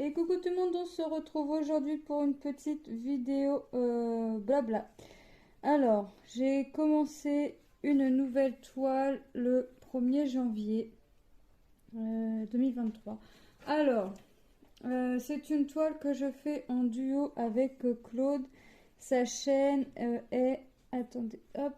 Et coucou tout le monde, on se retrouve aujourd'hui pour une petite vidéo blabla. Alors, j'ai commencé une nouvelle toile le 1er janvier 2023. Alors, c'est une toile que je fais en duo avec Claude. Sa chaîne est... Attendez, hop.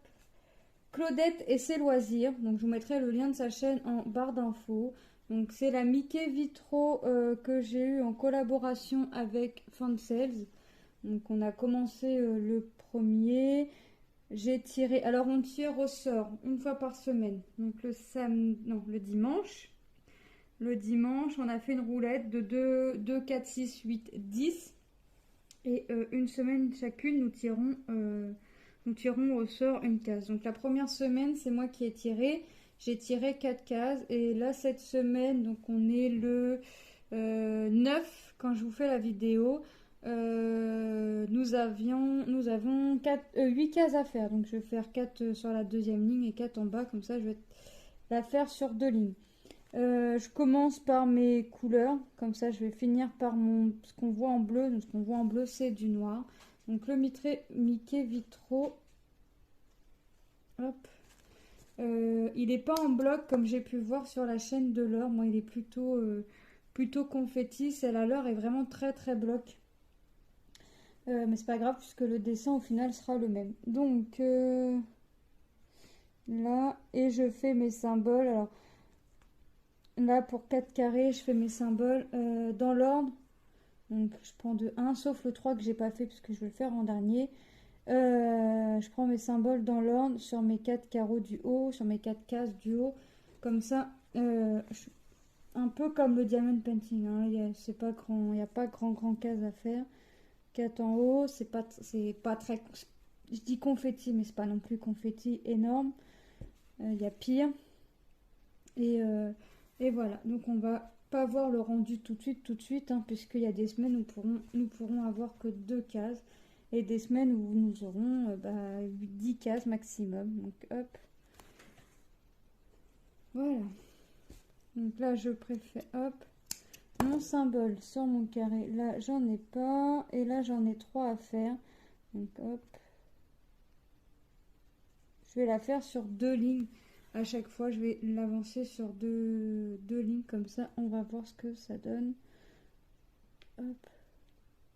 Claudette et ses loisirs. Donc, je vous mettrai le lien de sa chaîne en barre d'infos. Donc, c'est la Mickey Vitro que j'ai eu en collaboration avec Fansales. Donc, on a commencé le premier. J'ai tiré. Alors, on tire au sort une fois par semaine. Donc, le samedi, non, le dimanche. Le dimanche, on a fait une roulette de 2, 4, 6, 8, 10. Et une semaine chacune, nous tirons au sort une case. Donc la première semaine, c'est moi qui ai tiré. J'ai tiré 4 cases. Et là, cette semaine, donc on est le 9 quand je vous fais la vidéo. Nous avons 8 cases à faire. Donc je vais faire 4 sur la deuxième ligne et 4 en bas. Comme ça, je vais la faire sur 2 lignes. Je commence par mes couleurs, comme ça je vais finir par ce qu'on voit en bleu. Donc ce qu'on voit en bleu c'est du noir. Donc le Mickey Vitro, hop. Il n'est pas en bloc comme j'ai pu voir sur la chaîne de Laure. Moi il est plutôt confetti. Celle à Laure est vraiment très très bloc. Mais c'est pas grave puisque le dessin au final sera le même. Donc là, et je fais mes symboles. Alors là, pour 4 carrés, je fais mes symboles dans l'ordre. Donc, je prends de 1, sauf le 3 que j'ai pas fait puisque je vais le faire en dernier. Je prends mes symboles dans l'ordre sur mes 4 carreaux du haut, sur mes 4 cases du haut. Comme ça, un peu comme le diamond painting. Hein. Il n'y a pas grand case à faire. 4 en haut, c'est pas très... Je dis confetti, mais c'est pas non plus confetti énorme. Il y a pire. Et voilà, donc on va pas voir le rendu tout de suite, hein, puisqu'il y a des semaines où nous pourrons avoir que 2 cases et des semaines où nous aurons 10 cases maximum. Donc hop, voilà. Donc là je préfère, hop, mon symbole sur mon carré. Là j'en ai pas et là j'en ai 3 à faire. Donc hop, je vais la faire sur 2 lignes. À chaque fois, je vais l'avancer sur deux lignes comme ça. On va voir ce que ça donne. Hop.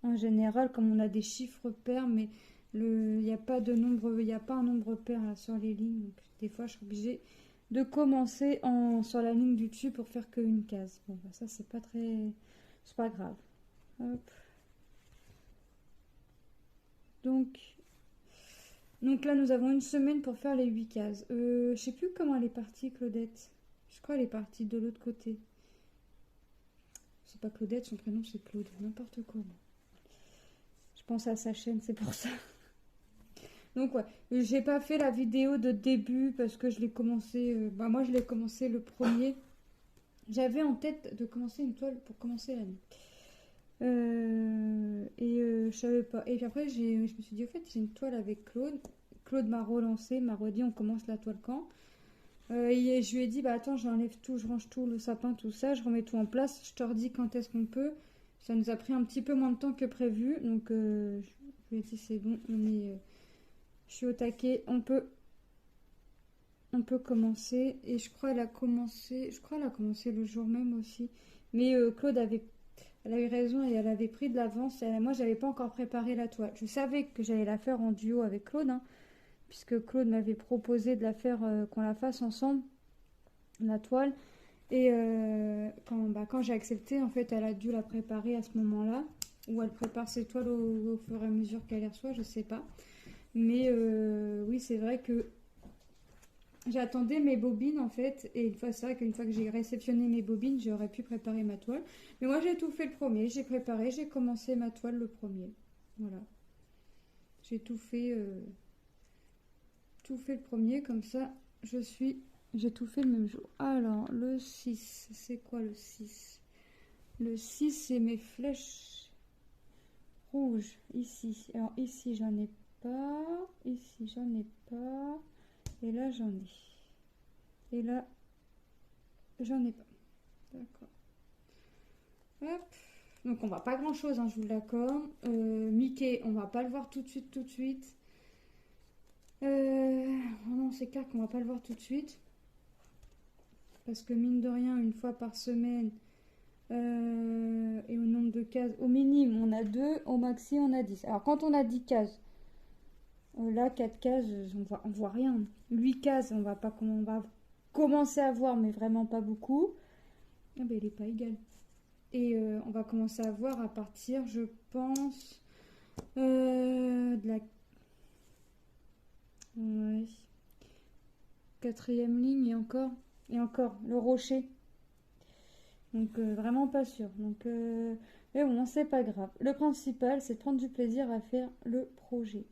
En général, comme on a des chiffres pairs, mais il n'y a pas de nombre, il n'y a pas un nombre pair là, sur les lignes. Donc, des fois, je suis obligée de commencer sur la ligne du dessus pour faire qu'une case. Bon, bah, ça, c'est pas grave. Hop. Donc là, nous avons une semaine pour faire les 8 cases. Je sais plus comment elle est partie, Claudette. Je crois qu'elle est partie de l'autre côté. C'est pas Claudette, son prénom c'est Claude. N'importe quoi. Je pense à sa chaîne, c'est pour ça. Donc ouais, j'ai pas fait la vidéo de début parce que je l'ai commencé... moi je l'ai commencé le premier. J'avais en tête de commencer une toile pour commencer l'année. Je savais pas. Et puis après, je me suis dit, au fait, j'ai une toile avec Claude. Claude m'a relancé, m'a redit, on commence la toile quand et je lui ai dit, bah attends, j'enlève tout, je range tout, le sapin, tout ça, je remets tout en place, je te redis quand est-ce qu'on peut. Ça nous a pris un petit peu moins de temps que prévu, donc je lui ai dit, c'est bon, je suis au taquet, on peut commencer. Et je crois qu'elle a commencé, le jour même aussi. Mais elle a eu raison et elle avait pris de l'avance. Moi, j'avais pas encore préparé la toile. Je savais que j'allais la faire en duo avec Claude, hein, puisque Claude m'avait proposé de la faire, qu'on la fasse ensemble, la toile. Et quand j'ai accepté, en fait, elle a dû la préparer à ce moment-là, ou elle prépare ses toiles au fur et à mesure qu'elle les reçoit, je sais pas. Mais oui, c'est vrai que j'attendais mes bobines en fait, et c'est vrai qu'une fois que j'ai réceptionné mes bobines, j'aurais pu préparer ma toile. Mais moi, j'ai tout fait le premier, j'ai préparé, j'ai commencé ma toile le premier. Voilà. J'ai tout fait le premier, comme ça, j'ai tout fait le même jour. Alors, le 6, c'est quoi le 6? Le 6, c'est mes flèches rouges, ici. Alors, ici, j'en ai pas. Ici, j'en ai pas. Et là, j'en ai. Et là, j'en ai pas. D'accord. Hop. Donc on voit pas grand chose, hein, je vous l'accorde. Mickey, on va pas le voir tout de suite, tout de suite. Non, c'est clair qu'on va pas le voir tout de suite. Parce que mine de rien, une fois par semaine, et au nombre de cases, au minimum on a 2, au maxi on a 10. Alors quand on a 10 cases, là 4 cases, on voit rien. 8 cases, on va commencer à voir, mais vraiment pas beaucoup. Ah ben il est pas égal. Et on va commencer à voir à partir, je pense, de la ouais, quatrième ligne et encore, le rocher. Donc vraiment pas sûr. Donc, mais bon, c'est pas grave. Le principal, c'est de prendre du plaisir à faire le projet.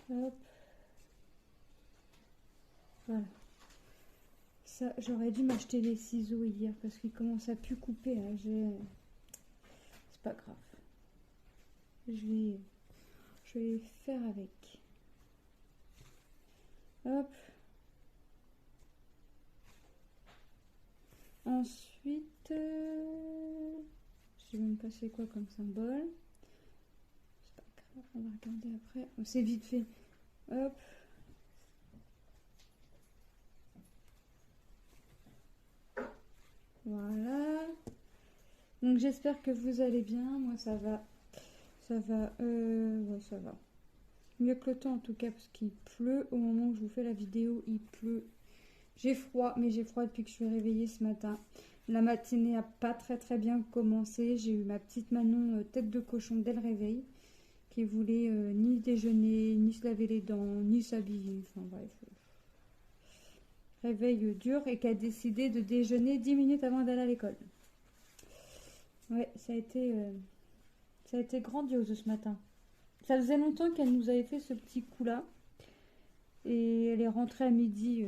Hop. Voilà. Ça, j'aurais dû m'acheter les ciseaux hier parce qu'ils commencent à plus couper là. C'est pas grave. Je vais faire avec. Hop. Ensuite, je sais même pas c'est quoi comme symbole. C'est pas grave, on va regarder après. Oh, c'est vite fait. Hop. Voilà. Donc j'espère que vous allez bien. Moi ça va. Ça va. Ouais, ça va. Mieux que le temps en tout cas parce qu'il pleut. Au moment où je vous fais la vidéo, il pleut. J'ai froid, mais j'ai froid depuis que je suis réveillée ce matin. La matinée a pas très bien commencé. J'ai eu ma petite Manon tête de cochon dès le réveil, qui voulait ni déjeuner, ni se laver les dents, ni s'habiller. Enfin bref. Réveil dur et qui a décidé de déjeuner 10 minutes avant d'aller à l'école. Ouais, ça a été grandiose ce matin. Ça faisait longtemps qu'elle nous avait fait ce petit coup-là. Et elle est rentrée à midi.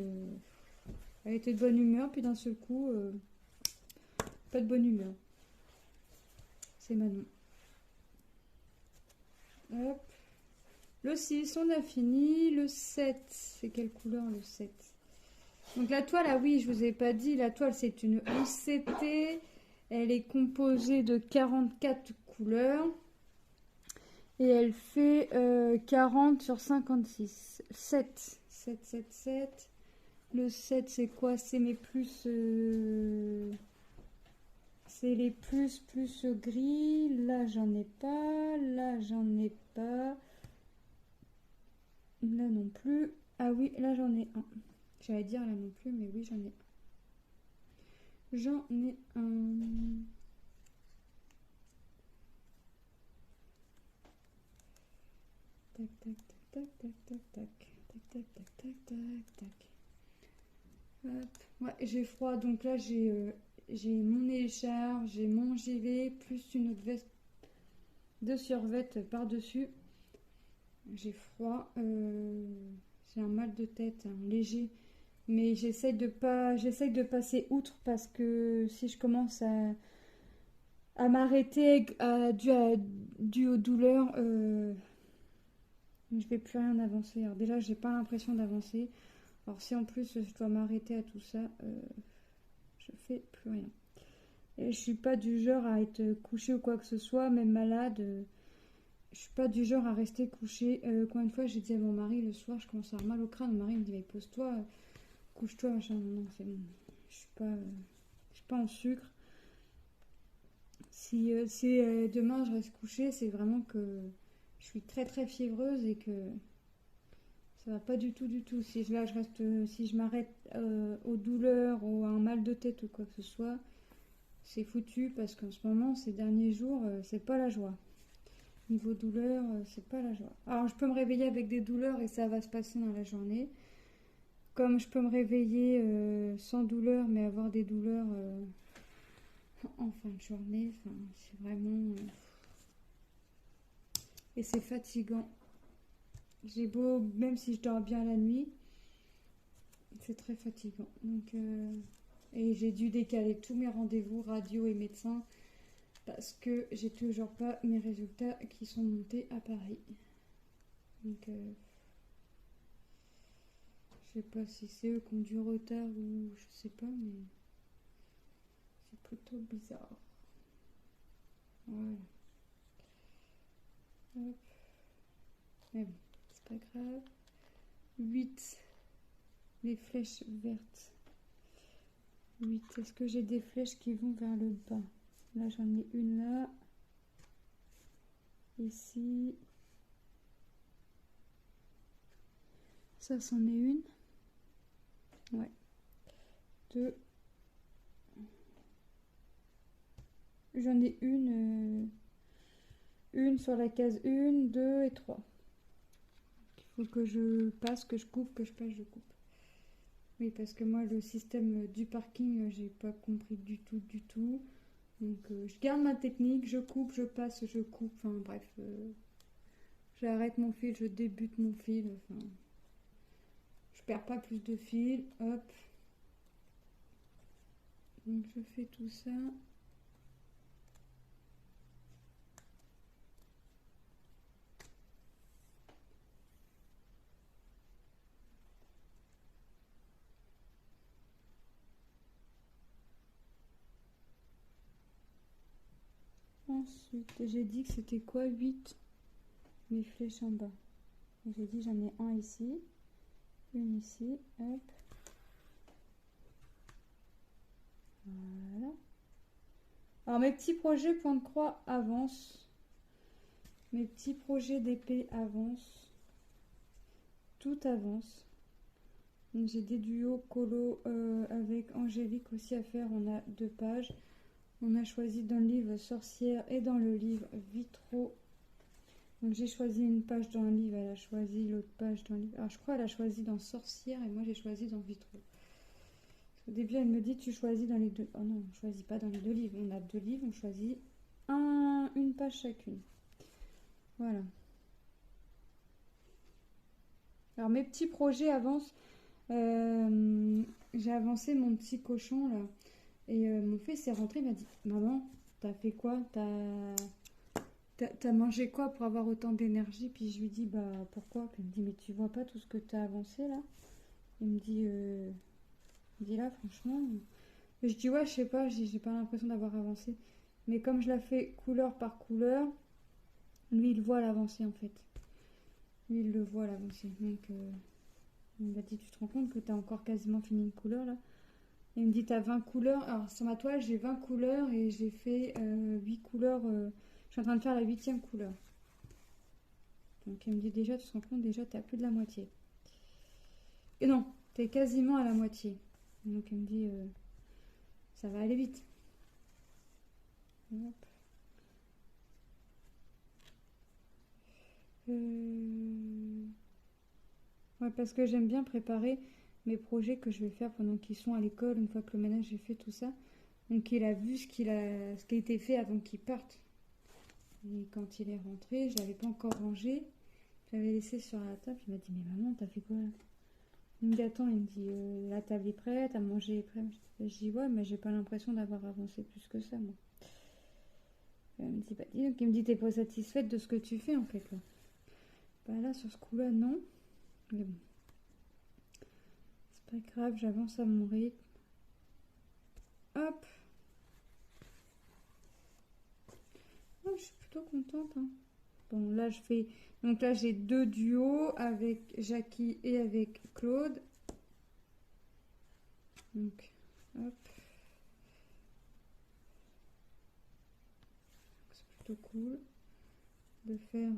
Elle était de bonne humeur, puis d'un seul coup, pas de bonne humeur. C'est Manon. Hop. Le 6, on a fini. Le 7, c'est quelle couleur le 7? Donc la toile, ah oui, je vous ai pas dit, la toile c'est une ECT. Elle est composée de 44 couleurs. Et elle fait 40 sur 56. 7. 7, 7, 7. Le 7, c'est quoi? C'est mes plus... c'est les plus gris. Là, j'en ai pas. Là, j'en ai pas. Là non plus. Ah oui, là, j'en ai un. J'allais dire là non plus, mais oui, j'en ai un. J'en ai un. Tac, tac, tac, tac, tac, tac, tac, tac, tac, tac, tac, tac, tac. Hop. Ouais, j'ai froid, donc là j'ai mon écharpe, j'ai mon gilet, plus une autre veste de survêt par-dessus. J'ai froid, j'ai un mal de tête hein, léger, mais j'essaye de passer outre parce que si je commence à m'arrêter dû aux douleurs, je vais plus rien avancer. Alors déjà, j'ai pas l'impression d'avancer. Alors si en plus je dois m'arrêter à tout ça, je fais plus rien. Et je suis pas du genre à être couchée ou quoi que ce soit, même malade. Je suis pas du genre à rester couchée. Combien de fois j'ai dit à mon mari le soir, je commence à avoir mal au crâne. Mon mari me dit, mais pose-toi, couche-toi, machin. Non, c'est bon. Je suis pas en sucre. Si demain je reste couchée, c'est vraiment que je suis très fiévreuse et que ça va pas du tout, du tout. Si là je reste, si je m'arrête aux douleurs ou à un mal de tête ou quoi que ce soit, c'est foutu parce qu'en ce moment, ces derniers jours, c'est pas la joie. Niveau douleur, c'est pas la joie. Alors je peux me réveiller avec des douleurs et ça va se passer dans la journée. Comme je peux me réveiller sans douleur mais avoir des douleurs en fin de journée. Enfin, c'est vraiment... et c'est fatigant. J'ai beau, même si je dors bien la nuit, c'est très fatigant. Donc, et j'ai dû décaler tous mes rendez-vous radio et médecins parce que j'ai toujours pas mes résultats qui sont montés à Paris. Donc, je sais pas si c'est eux qui ont du retard ou je sais pas, mais c'est plutôt bizarre. Voilà. Hop. Mais bon, c'est pas grave. 8. Les flèches vertes. 8. Est-ce que j'ai des flèches qui vont vers le bas? Là, j'en ai une là. Ici. Ça, c'en est une. Ouais. 2. J'en ai une sur la case 1, 2 et 3. Il faut que je passe, que je coupe, que je passe, je coupe. Oui, parce que moi, le système du parking, j'ai pas compris du tout, du tout. Donc, je garde ma technique, je coupe, je passe, je coupe. Enfin, bref, j'arrête mon fil, je débute mon fil. Enfin, je perds pas plus de fil. Hop. Donc, je fais tout ça. Ensuite, j'ai dit que c'était quoi 8 mes flèches en bas. J'ai dit j'en ai un ici, une ici, hop. Voilà. Alors mes petits projets point de croix avancent. Mes petits projets d'épée avancent. Tout avance. J'ai des duos colo avec Angélique aussi à faire. On a 2 pages. On a choisi dans le livre Sorcière et dans le livre Vitraux. Donc j'ai choisi une page dans le livre, elle a choisi l'autre page dans le livre. Alors je crois qu'elle a choisi dans Sorcière et moi j'ai choisi dans Vitraux. Au début elle me dit tu choisis dans les deux. Oh non, on ne choisit pas dans les 2 livres. On a 2 livres, on choisit une page chacune. Voilà. Alors mes petits projets avancent. J'ai avancé mon petit cochon là. Et mon fils est rentré, il m'a dit maman, t'as fait quoi? T'as mangé quoi pour avoir autant d'énergie? Puis je lui dis bah pourquoi? Puis il me dit mais tu vois pas tout ce que t'as avancé là? Il me dit là franchement. Et je dis ouais je sais pas, j'ai pas l'impression d'avoir avancé. Mais comme je la fais couleur par couleur, lui il voit l'avancée en fait. Lui il le voit l'avancée. Donc il m'a dit tu te rends compte que t'as encore quasiment fini une couleur là? Et il me dit t'as 20 couleurs. Alors sur ma toile j'ai 20 couleurs et j'ai fait 8 couleurs. Je suis en train de faire la 8e couleur. Donc il me dit déjà, tu te rends compte, déjà t'es à plus de la moitié. Et non, t'es quasiment à la moitié. Donc il me dit, ça va aller vite. Hop. Ouais, parce que j'aime bien préparer mes projets que je vais faire pendant qu'ils sont à l'école, une fois que le ménage est fait, tout ça. Donc il a vu ce qui a été fait avant qu'il parte. Et quand il est rentré, je l'avais pas encore rangé. Je l'avais laissé sur la table. Il m'a dit mais maman, t'as fait quoi là? Il me dit attends, il me dit la table est prête, à manger est prêt. Je dis ouais, mais j'ai pas l'impression d'avoir avancé plus que ça moi. Il me dit bah dis donc, il me dit t'es pas satisfaite de ce que tu fais en fait là. Bah là sur ce coup là non. Mais bon. C'est pas grave, j'avance à mon rythme. Hop. Oh, je suis plutôt contente. Hein. Bon là je fais. Donc là j'ai 2 duos avec Jackie et avec Claude. Donc hop. C'est plutôt cool de faire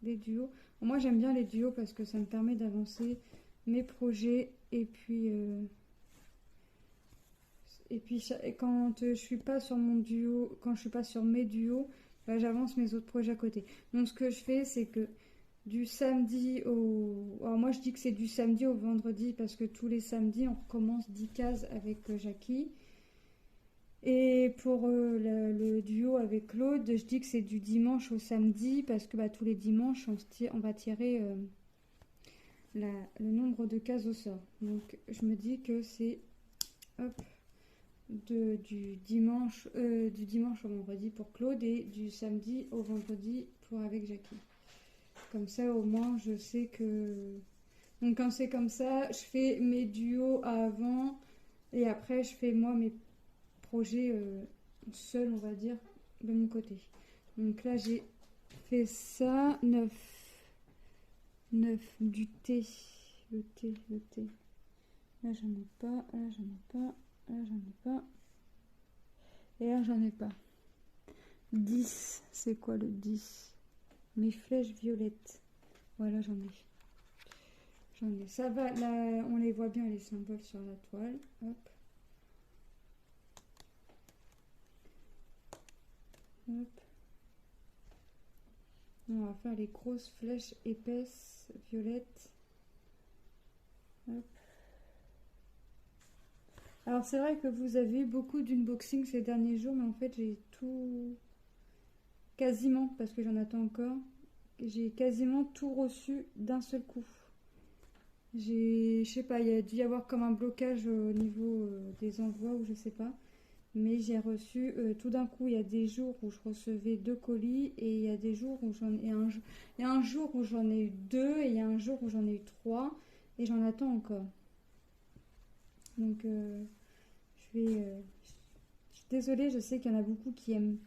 des duos. Bon, moi j'aime bien les duos parce que ça me permet d'avancer mes projets et puis quand je suis pas sur mon duo, quand je suis pas sur mes duos, bah, j'avance mes autres projets à côté. Donc ce que je fais c'est que du samedi au... Alors moi je dis que c'est du samedi au vendredi parce que tous les samedis on recommence 10 cases avec Jackie. Et pour le duo avec Claude, je dis que c'est du dimanche au samedi parce que bah, tous les dimanches on va tirer le nombre de cases au sort. Donc je me dis que c'est du dimanche au vendredi pour Claude et du samedi au vendredi pour avec Jackie. Comme ça au moins je sais que... Donc quand c'est comme ça, je fais mes duos avant et après je fais moi mes projets seuls on va dire de mon côté. Donc là, j'ai fait ça, 9 du thé, le thé. Là, j'en ai pas, là, j'en ai pas, là, j'en ai pas. Et là, j'en ai pas. 10, c'est quoi le 10? Mes flèches violettes. Voilà, j'en ai. Ça va, là, on les voit bien, les symboles sur la toile. Hop. Hop. On va faire les grosses flèches épaisses, violettes. Hop. Alors, c'est vrai que vous avez eu beaucoup d'unboxing ces derniers jours, mais en fait, j'ai tout... Quasiment, parce que j'en attends encore. J'ai quasiment tout reçu d'un seul coup. Je sais pas, il y a dû y avoir comme un blocage au niveau des envois ou je sais pas. Mais j'ai reçu tout d'un coup. Il y a des jours où je recevais 2 colis et il y a des jours où il y a un jour où j'en ai eu 2 et il y a un jour où j'en ai eu 3 et j'en attends encore. Donc je suis désolée, je sais qu'il y en a beaucoup qui aiment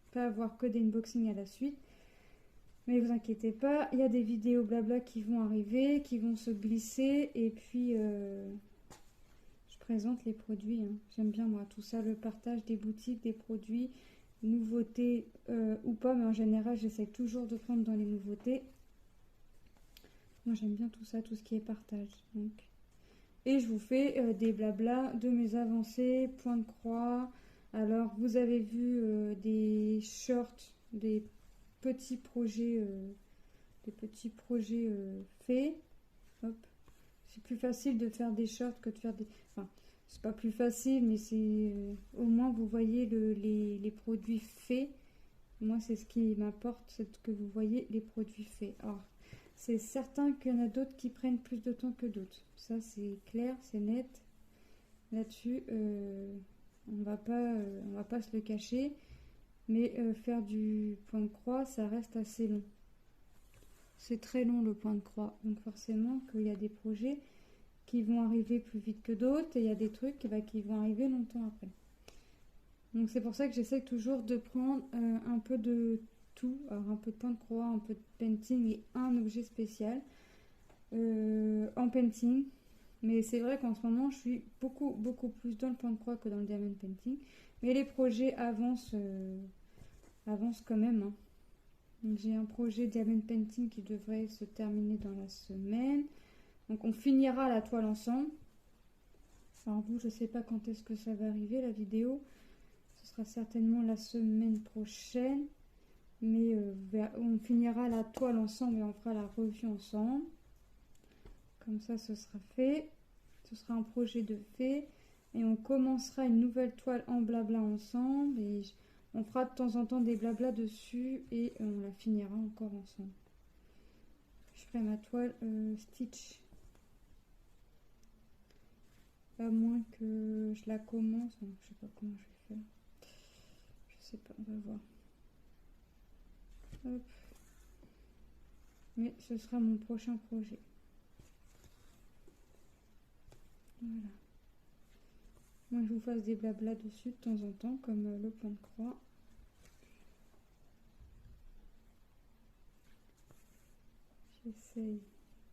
pas avoir que des unboxings à la suite. Mais vous inquiétez pas, il y a des vidéos blabla qui vont arriver, qui vont se glisser et puis je présente les produits. Hein. J'aime bien moi tout ça, le partage des boutiques, des produits, nouveautés ou pas, mais en général j'essaie toujours de prendre dans les nouveautés. Moi j'aime bien tout ça, tout ce qui est partage. Donc. Et je vous fais des blabla de mes avancées, point de croix. Alors vous avez vu des shorts, des petits projets faits. Hop. C'est plus facile de faire des shorts que de faire des... Enfin, c'est pas plus facile, mais c'est... au moins, vous voyez les produits faits. Moi, c'est ce qui m'apporte, c'est que vous voyez les produits faits. Alors, c'est certain qu'il y en a d'autres qui prennent plus de temps que d'autres. Ça, c'est clair, c'est net. Là-dessus, on va pas se le cacher. Mais faire du point de croix, ça reste assez long. C'est très long le point de croix. Donc forcément qu'il y a des projets qui vont arriver plus vite que d'autres et il y a des trucs qui vont arriver longtemps après. Donc c'est pour ça que j'essaie toujours de prendre un peu de tout. Alors un peu de point de croix, un peu de painting et un objet spécial en painting. Mais c'est vrai qu'en ce moment je suis beaucoup plus dans le point de croix que dans le diamond painting. Mais les projets avancent quand même. Hein. Donc j'ai un projet diamond painting qui devrait se terminer dans la semaine. Donc on finira la toile ensemble. Alors vous, je sais pas quand est-ce que ça va arriver la vidéo. Ce sera certainement la semaine prochaine. Mais on finira la toile ensemble et on fera la revue ensemble. Comme ça, ce sera fait. Ce sera un projet de fait. Et on commencera une nouvelle toile en blabla ensemble. Et on fera de temps en temps des blabla dessus. Et on la finira encore ensemble. Je ferai ma toile Stitch. À moins que je la commence. Non, je sais pas comment je vais faire. Je sais pas, on va voir. Hop. Mais ce sera mon prochain projet. Voilà. Moi, je vous fasse des blabla dessus de temps en temps, comme le point de croix. J'essaye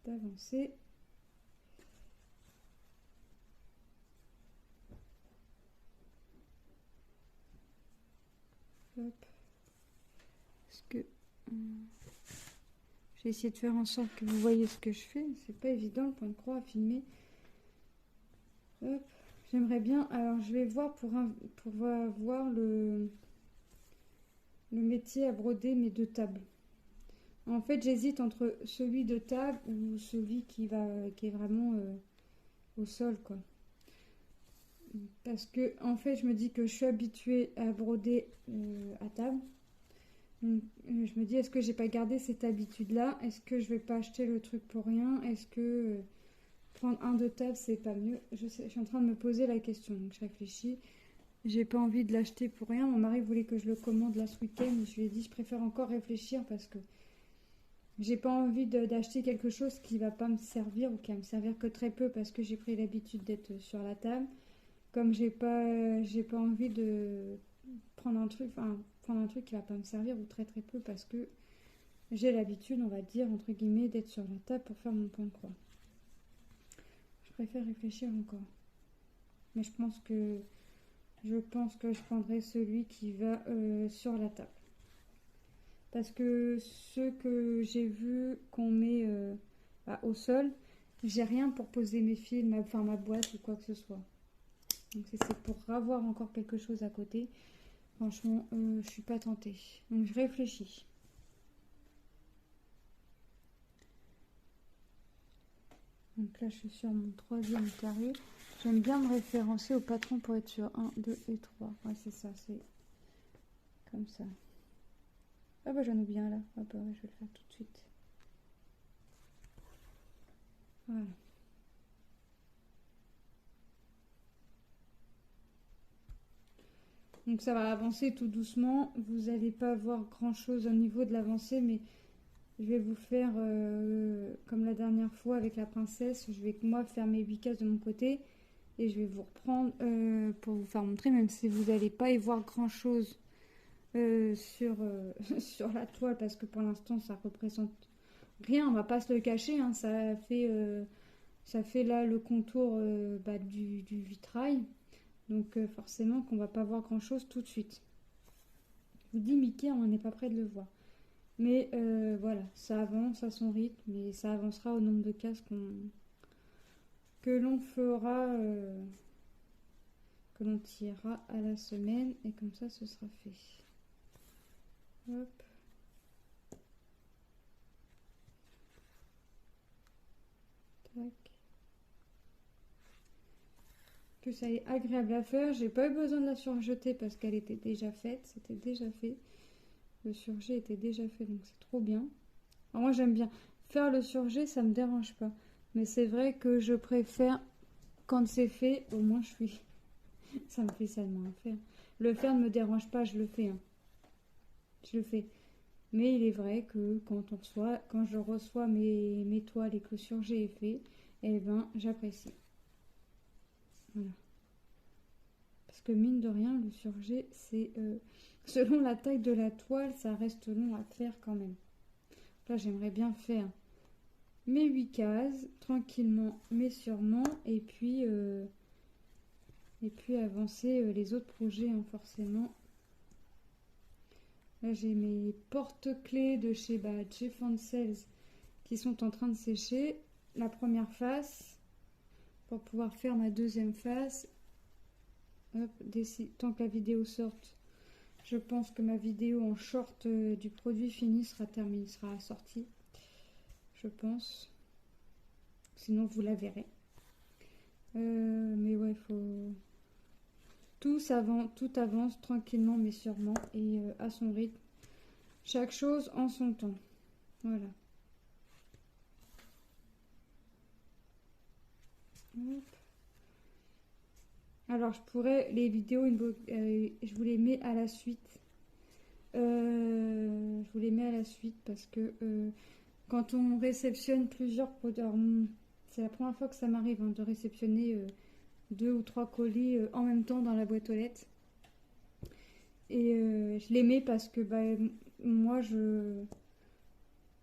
d'avancer. Hop. Parce que j'ai essayé de faire en sorte que vous voyez ce que je fais. C'est pas évident le point de croix à filmer. Hop. J'aimerais bien. Alors je vais voir pour voir le métier à broder mes 2 tables. En fait, j'hésite entre celui de table ou celui qui est vraiment au sol, quoi. Parce que en fait, je me dis que je suis habituée à broder à table. Donc, je me dis, est-ce que j'ai pas gardé cette habitude-là? Est-ce que je vais pas acheter le truc pour rien? Est-ce que prendre un de table, c'est pas mieux? Je suis en train de me poser la question, donc je réfléchis. J'ai pas envie de l'acheter pour rien. Mon mari voulait que je le commande là ce week-end. Je lui ai dit, je préfère encore réfléchir parce que j'ai pas envie d'acheter quelque chose qui va pas me servir ou qui va me servir que très peu parce que j'ai pris l'habitude d'être sur la table. Comme j'ai pas envie de prendre un truc qui va pas me servir ou très très peu parce que j'ai l'habitude, on va dire, entre guillemets, d'être sur la table pour faire mon point de croix. Je préfère réfléchir encore. Mais je pense que je prendrai celui qui va sur la table. Parce que ceux que j'ai vus qu'on met au sol, j'ai rien pour poser mes fils, ma boîte ou quoi que ce soit. Donc c'est pour avoir encore quelque chose à côté. Franchement, je suis pas tentée. Donc je réfléchis. Donc là, je suis sur mon 3e carré. J'aime bien me référencer au patron pour être sur 1, 2 et 3. Ouais, c'est ça, c'est comme ça. Ah bah j'en oublie un là. Ah bah ouais, je vais le faire tout de suite. Voilà. Donc ça va avancer tout doucement. Vous n'allez pas voir grand chose au niveau de l'avancée, mais je vais vous faire comme la dernière fois avec la princesse. Je vais moi faire mes 8 cases de mon côté et je vais vous reprendre pour vous faire montrer, même si vous n'allez pas y voir grand chose sur, sur la toile parce que pour l'instant ça représente rien, on va pas se le cacher, hein, ça fait là le contour du vitrail. Donc forcément qu'on va pas voir grand chose tout de suite. Je vous dis Mickey, on n'est pas près de le voir. Mais voilà, ça avance à son rythme, mais ça avancera au nombre de cases que l'on fera, que l'on tirera à la semaine, et comme ça ce sera fait. Hop. Tac. Que ça est agréable à faire. J'ai pas eu besoin de la surjeter parce qu'elle était déjà faite, c'était déjà fait. Le surjet était déjà fait, donc c'est trop bien. Alors moi j'aime bien faire le surjet, ça me dérange pas. Mais c'est vrai que je préfère quand c'est fait, au moins je suis. Ça me fait salement à faire. Le faire ne me dérange pas, je le fais. Hein. Je le fais. Mais il est vrai que quand je reçois mes toiles et que le surjet est fait, eh ben j'apprécie. Voilà. Parce que mine de rien, le surjet, c'est selon la taille de la toile, ça reste long à faire quand même. Là, j'aimerais bien faire mes 8 cases, tranquillement mais sûrement, et puis avancer les autres projets, hein, forcément. Là, j'ai mes porte-clés de chez Jeff Sales qui sont en train de sécher. La première face, pour pouvoir faire ma deuxième face. Hop, tant que la vidéo sorte, je pense que ma vidéo en short du produit fini sera terminée, sera sortie. Je pense. Sinon, vous la verrez. Mais ouais, faut... Tout avance tranquillement mais sûrement et à son rythme. Chaque chose en son temps. Voilà. Hop. Alors, je pourrais... Les vidéos, je vous les mets à la suite. Je vous les mets à la suite parce que quand on réceptionne plusieurs produits... C'est la première fois que ça m'arrive de réceptionner 2 ou 3 colis en même temps dans la boîte aux lettres. Et je les mets parce que moi,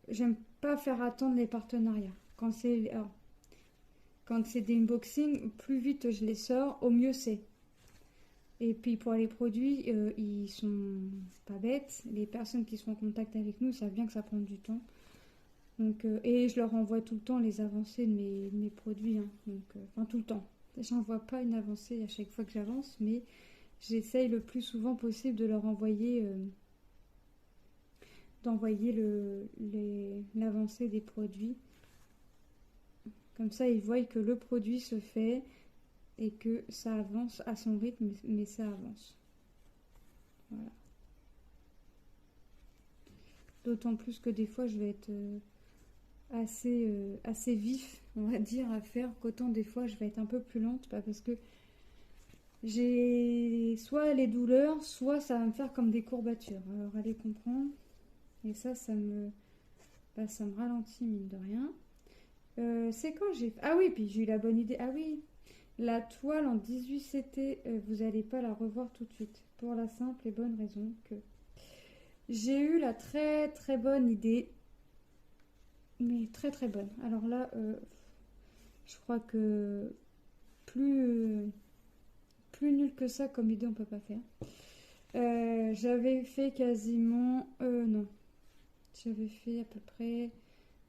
j'aime pas faire attendre les partenariats. Quand c'est des unboxings, plus vite je les sors, au mieux c'est. Et puis pour les produits, ils sont pas bêtes. Les personnes qui sont en contact avec nous savent bien que ça prend du temps. Donc, et je leur envoie tout le temps les avancées de mes produits. Hein. Donc, enfin tout le temps. J'envoie pas une avancée à chaque fois que j'avance, mais j'essaye le plus souvent possible de leur envoyer l'avancée des produits. Comme ça, ils voient que le produit se fait et que ça avance à son rythme, mais ça avance. Voilà. D'autant plus que des fois, je vais être assez vif, on va dire, à faire, qu'autant des fois, je vais être un peu plus lente, parce que j'ai soit les douleurs, soit ça va me faire comme des courbatures. Alors, allez comprendre. Et ça me ralentit, mine de rien. C'est quand j'ai... Ah oui, puis j'ai eu la bonne idée. Ah oui, La toile en 18 CT, vous n'allez pas la revoir tout de suite. Pour la simple et bonne raison que j'ai eu la très très bonne idée. Mais très très bonne. Alors là, je crois que plus, plus nul que ça comme idée, on peut pas faire. J'avais fait quasiment... non. J'avais fait à peu près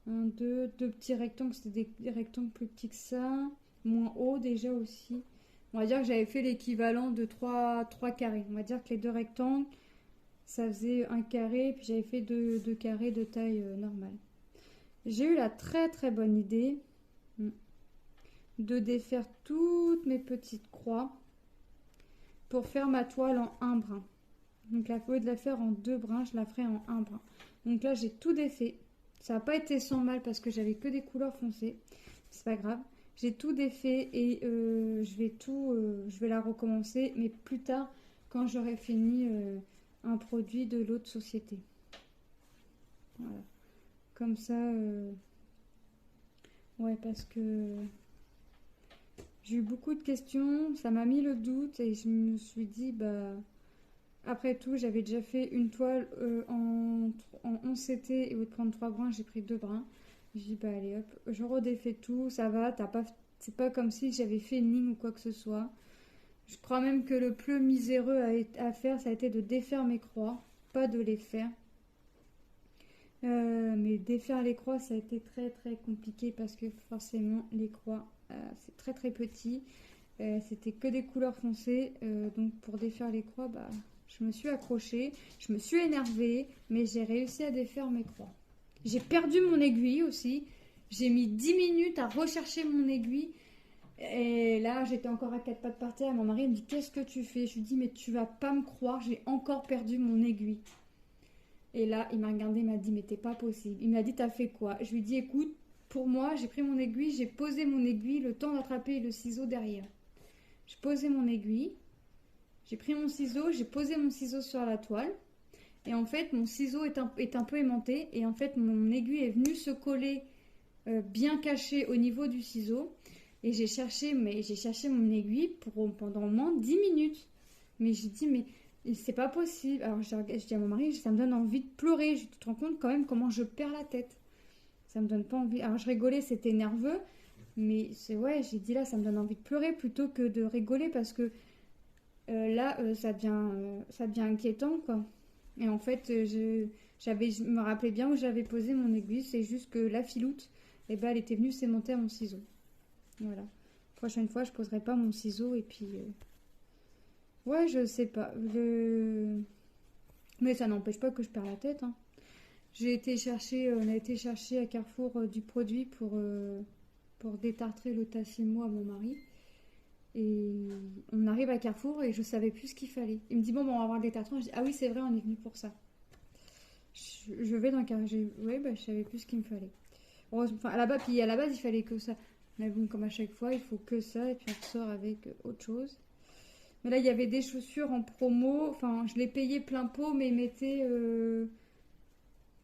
deux petits rectangles. C'était des rectangles plus petits que ça. Moins haut déjà aussi. On va dire que j'avais fait l'équivalent de trois carrés. On va dire que les deux rectangles, ça faisait un carré. Puis j'avais fait deux carrés de taille normale. J'ai eu la très très bonne idée de défaire toutes mes petites croix pour faire ma toile en un brin. Donc là, au lieu de la faire en 2 brins, je la ferai en un brin. Donc là, j'ai tout défait. Ça n'a pas été sans mal parce que j'avais que des couleurs foncées. C'est pas grave. J'ai tout défait et je vais la recommencer, mais plus tard quand j'aurai fini un produit de l'autre société. Voilà. Comme ça, ouais, parce que j'ai eu beaucoup de questions, ça m'a mis le doute et je me suis dit, bah, après tout, j'avais déjà fait une toile en 11 CT et au lieu de prendre 3 brins, j'ai pris 2 brins. J'ai dit, bah, allez hop, je redéfais tout, ça va, c'est pas comme si j'avais fait une ligne ou quoi que ce soit. Je crois même que le plus miséreux à faire, ça a été de défaire mes croix, pas de les faire. Mais défaire les croix, ça a été très très compliqué parce que forcément les croix, c'est très très petit. C'était que des couleurs foncées. Donc pour défaire les croix, bah, je me suis accrochée, je me suis énervée, mais j'ai réussi à défaire mes croix. J'ai perdu mon aiguille aussi. J'ai mis 10 minutes à rechercher mon aiguille. Et là, j'étais encore à 4 pattes par terre. Mon mari me dit, qu'est-ce que tu fais? Je lui dis, mais tu vas pas me croire, j'ai encore perdu mon aiguille. Et là, il m'a regardé, il m'a dit, mais t'es pas possible. Il m'a dit, t'as fait quoi? Je lui ai dit, écoute, pour moi, j'ai pris mon aiguille, j'ai posé mon aiguille, le temps d'attraper le ciseau derrière. J'ai posé mon aiguille, j'ai pris mon ciseau, j'ai posé mon ciseau sur la toile. Et en fait, mon ciseau est un peu aimanté. Et en fait, mon aiguille est venue se coller bien cachée au niveau du ciseau. Et j'ai cherché mon aiguille pendant au moins 10 minutes. Mais j'ai dit, mais c'est pas possible. Alors je dis à mon mari, ça me donne envie de pleurer. Tu te rends compte quand même comment je perds la tête. Ça me donne pas envie. Alors je rigolais, c'était nerveux. Mais c'est ouais, j'ai dit là, ça me donne envie de pleurer plutôt que de rigoler parce que là, ça devient inquiétant, quoi. Et en fait, je me rappelais bien où j'avais posé mon aiguille. C'est juste que la filoute, eh ben, elle était venue s'aimanter à mon ciseau. Voilà. Prochaine fois, je poserai pas mon ciseau et puis... Ouais, je sais pas. Mais ça n'empêche pas que je perds la tête, hein. On a été chercher à Carrefour du produit pour détartrer le tassimo à mon mari. Et on arrive à Carrefour et je savais plus ce qu'il fallait. Il me dit, bon, on va avoir le détartrant. Je dis, ah oui, c'est vrai, on est venu pour ça. Je vais dans Carrefour. Ouais, bah, je savais plus ce qu'il me fallait. Enfin, à la base, il fallait que ça. Mais bon, comme à chaque fois, il faut que ça et puis on ressort avec autre chose. Mais là, il y avait des chaussures en promo. Enfin, je les payais plein pot, mais ils mettaient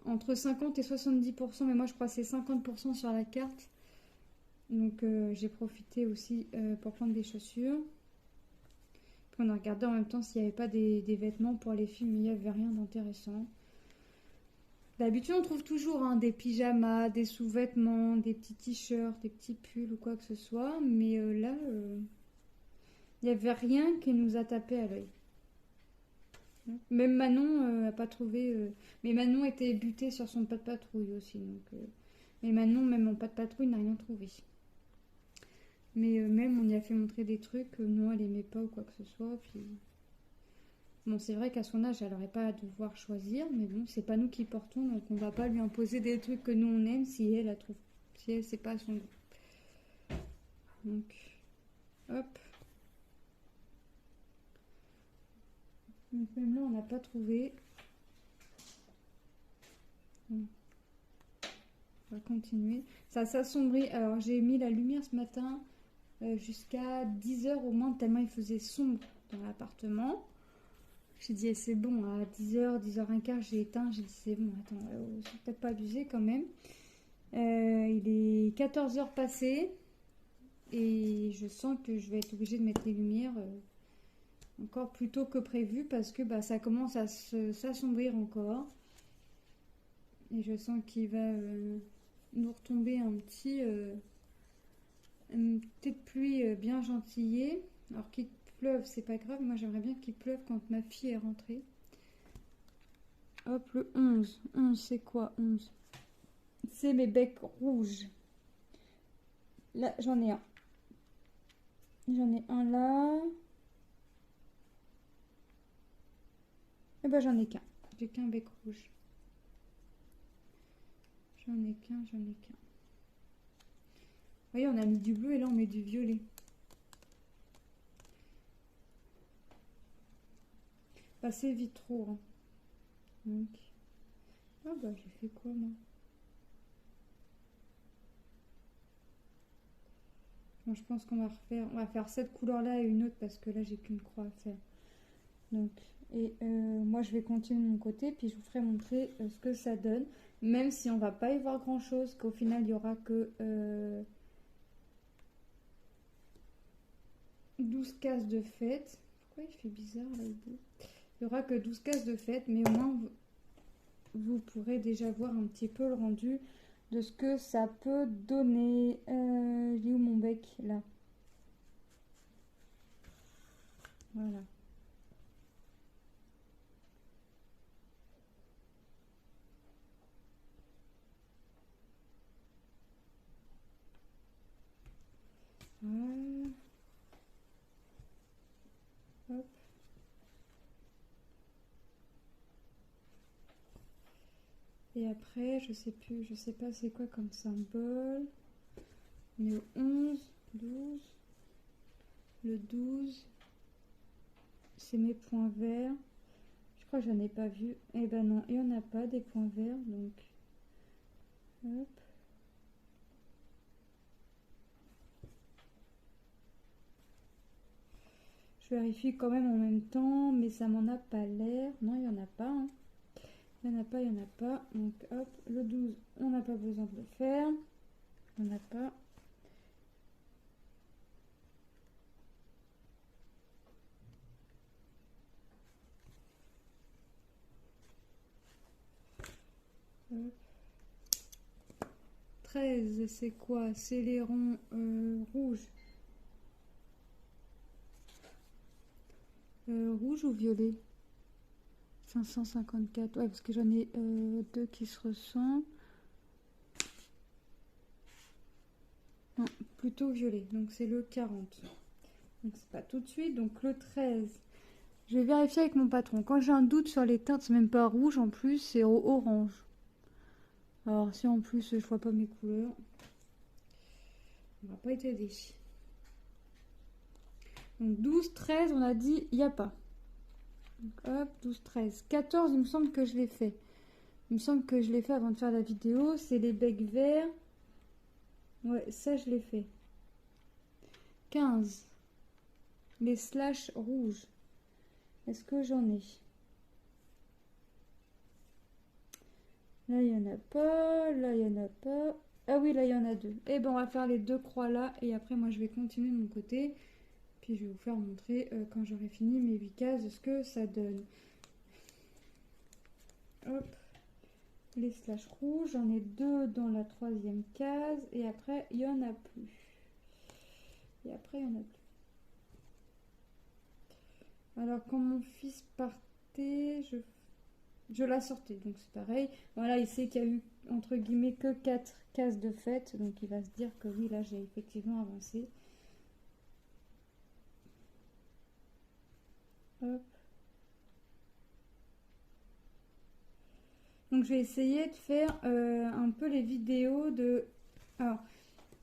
entre 50 et 70%. Mais moi, je crois que c'est 50% sur la carte. Donc, j'ai profité aussi pour prendre des chaussures. Puis, on a regardé en même temps s'il n'y avait pas des vêtements pour les filles, mais il n'y avait rien d'intéressant. D'habitude, on trouve toujours des pyjamas, des sous-vêtements, des petits t-shirts, des petits pulls ou quoi que ce soit. Mais là... il n'y avait rien qui nous a tapé à l'œil. Même Manon n'a pas trouvé. Mais Manon était butée sur son pas de patrouille aussi. Donc, mais Manon, même en pas de patrouille, n'a rien trouvé. Mais même, on y a fait montrer des trucs. Non, elle aimait pas ou quoi que ce soit. Puis... Bon, c'est vrai qu'à son âge, elle n'aurait pas à devoir choisir. Mais bon, c'est pas nous qui portons. Donc, on va pas lui imposer des trucs que nous, on aime si elle trouve. Si elle, c'est pas son goût. Donc, hop. Donc même là, on n'a pas trouvé. On va continuer. Ça s'assombrit. Alors, j'ai mis la lumière ce matin jusqu'à 10h au moins, tellement il faisait sombre dans l'appartement. J'ai dit, c'est bon, à 10h, 10h15, j'ai éteint. J'ai dit, c'est bon, attends, c'est peut-être pas abusé quand même. Il est 14h passé. Et je sens que je vais être obligée de mettre les lumières encore plus tôt que prévu parce que bah, ça commence à s'assombrir encore. Et je sens qu'il va nous retomber une petite pluie bien gentillée. Alors qu'il pleuve, c'est pas grave. Moi, j'aimerais bien qu'il pleuve quand ma fille est rentrée. Hop, le 11. 11, c'est quoi 11? C'est mes becs rouges. Là, j'en ai un. J'en ai un là. Et ben, j'en ai qu'un. J'ai qu'un bec rouge. J'en ai qu'un, j'en ai qu'un. Vous voyez, on a mis du bleu et là, on met du violet. Passez vite trop. Hein. Donc. Ah bah, j'ai fait quoi, moi? Bon, je pense qu'on va refaire. On va faire cette couleur-là et une autre parce que là, j'ai qu'une croix à faire. Donc, et moi, je vais continuer de mon côté, puis je vous ferai montrer ce que ça donne. Même si on va pas y voir grand-chose, qu'au final, il y aura que 12 cases de fête. Pourquoi il fait bizarre là au bout? Il y aura que 12 cases de fête, mais au moins vous pourrez déjà voir un petit peu le rendu de ce que ça peut donner. J'ai où mon bec là? Voilà. Voilà. Hop. Et après, je sais plus, je sais pas c'est quoi comme symbole. On est au 11, 12. Le 12, c'est mes points verts. Je crois que j'en ai pas vu. Eh ben non, il n'y en a pas des points verts, donc. Hop. Je vérifie quand même en même temps, mais ça m'en a pas l'air. Non, il n'y en a pas. Hein. Il n'y en a pas, il n'y en a pas. Donc hop, le 12, on n'a pas besoin de le faire. On n'a pas. Hop. 13, c'est quoi? C'est les ronds rouges. Rouge ou violet? 554. Ouais, parce que j'en ai deux qui se ressemblent. Non, plutôt violet. Donc c'est le 40. Donc c'est pas tout de suite. Donc le 13. Je vais vérifier avec mon patron. Quand j'ai un doute sur les teintes, c'est même pas rouge en plus, c'est orange. Alors si en plus je vois pas mes couleurs, on va pas être aidé. Donc 12, 13, on a dit il n'y a pas. Donc hop, 12, 13. 14, il me semble que je l'ai fait. Il me semble que je l'ai fait avant de faire la vidéo. C'est les becs verts. Ouais, ça je l'ai fait. 15. Les slash rouges. Est-ce que j'en ai? Là, il n'y en a pas. Là, il n'y en a pas. Ah oui, là, il y en a deux. Et ben, on va faire les deux croix là. Et après, moi, je vais continuer de mon côté. Puis, je vais vous faire montrer quand j'aurai fini mes 8 cases ce que ça donne. Hop. Les slash rouges. J'en ai deux dans la troisième case. Et après, il n'y en a plus. Et après, il n'y en a plus. Alors, quand mon fils partait, je la sortais. Donc, c'est pareil. Voilà, il sait qu'il y a eu, entre guillemets, que 4 cases de fête. Donc, il va se dire que oui, là, j'ai effectivement avancé. Hop. Donc, je vais essayer de faire un peu les vidéos de... Alors,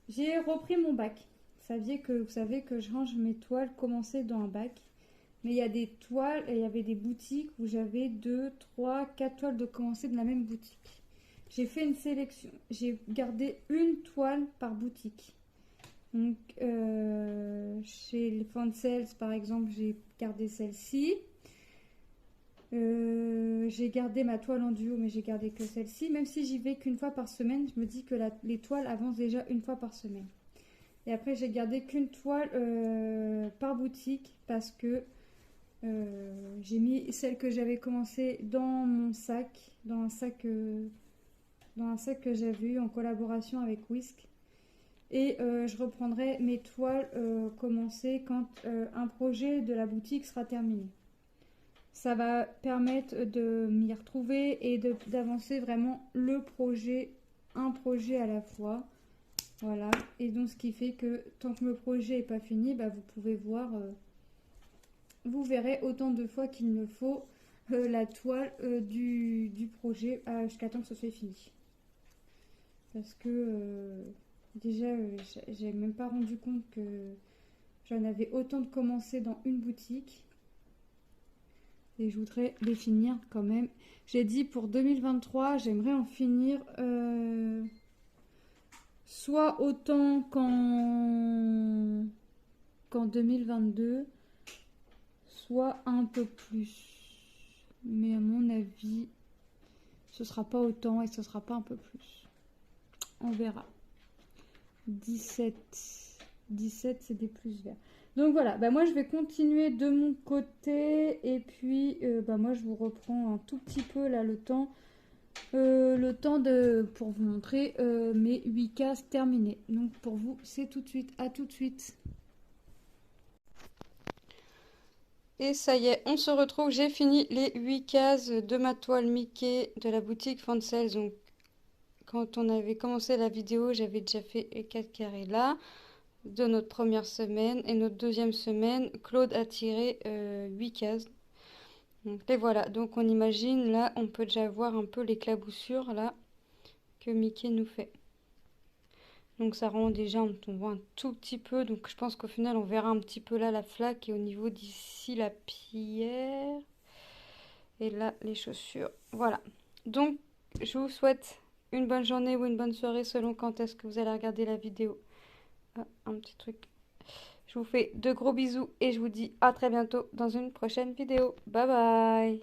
j'ai repris mon bac. Vous savez que je range mes toiles commencées dans un bac. Mais il y a des toiles, et il y avait des boutiques où j'avais 2, 3, 4 toiles de commencer de la même boutique. J'ai fait une sélection. J'ai gardé une toile par boutique. Donc, chez les Fansels, par exemple, j'ai gardé celle-ci. J'ai gardé ma toile en duo, mais j'ai gardé que celle-ci. Même si j'y vais qu'une fois par semaine, je me dis que les toiles avancent déjà une fois par semaine. Et après, j'ai gardé qu'une toile par boutique parce que j'ai mis celle que j'avais commencé dans mon sac, dans un sac que j'avais eu en collaboration avec Whisk. Et je reprendrai mes toiles commencées quand un projet de la boutique sera terminé. Ça va permettre de m'y retrouver et d'avancer vraiment un projet à la fois. Voilà. Et donc ce qui fait que tant que le projet n'est pas fini, bah, vous pouvez voir, vous verrez autant de fois qu'il le faut la toile du projet jusqu'à temps que ce soit fini. Parce que déjà, j'ai même pas rendu compte que j'en avais autant de commencer dans une boutique. Et je voudrais les finir quand même. J'ai dit pour 2023, j'aimerais en finir soit autant qu'en 2022, soit un peu plus. Mais à mon avis, ce sera pas autant et ce sera pas un peu plus. On verra. 17, c'est des plus verts. Donc voilà, bah moi je vais continuer de mon côté et puis bah moi je vous reprends un tout petit peu là le temps pour vous montrer mes 8 cases terminées. Donc pour vous c'est tout de suite, à tout de suite. Et ça y est, on se retrouve, j'ai fini les 8 cases de ma toile Mickey de la boutique Fancel. Donc quand on avait commencé la vidéo, j'avais déjà fait les 4 carrés là de notre première semaine. Et notre deuxième semaine, Claude a tiré 8 cases. Donc les voilà. Donc on imagine, là, on peut déjà voir un peu l'éclaboussure là que Mickey nous fait. Donc ça rend déjà, on voit un tout petit peu. Donc je pense qu'au final, on verra un petit peu là la flaque et au niveau d'ici la pierre. Et là, les chaussures. Voilà. Donc, je vous souhaite une bonne journée ou une bonne soirée selon quand est-ce que vous allez regarder la vidéo. Ah, un petit truc. Je vous fais de gros bisous et je vous dis à très bientôt dans une prochaine vidéo. Bye bye!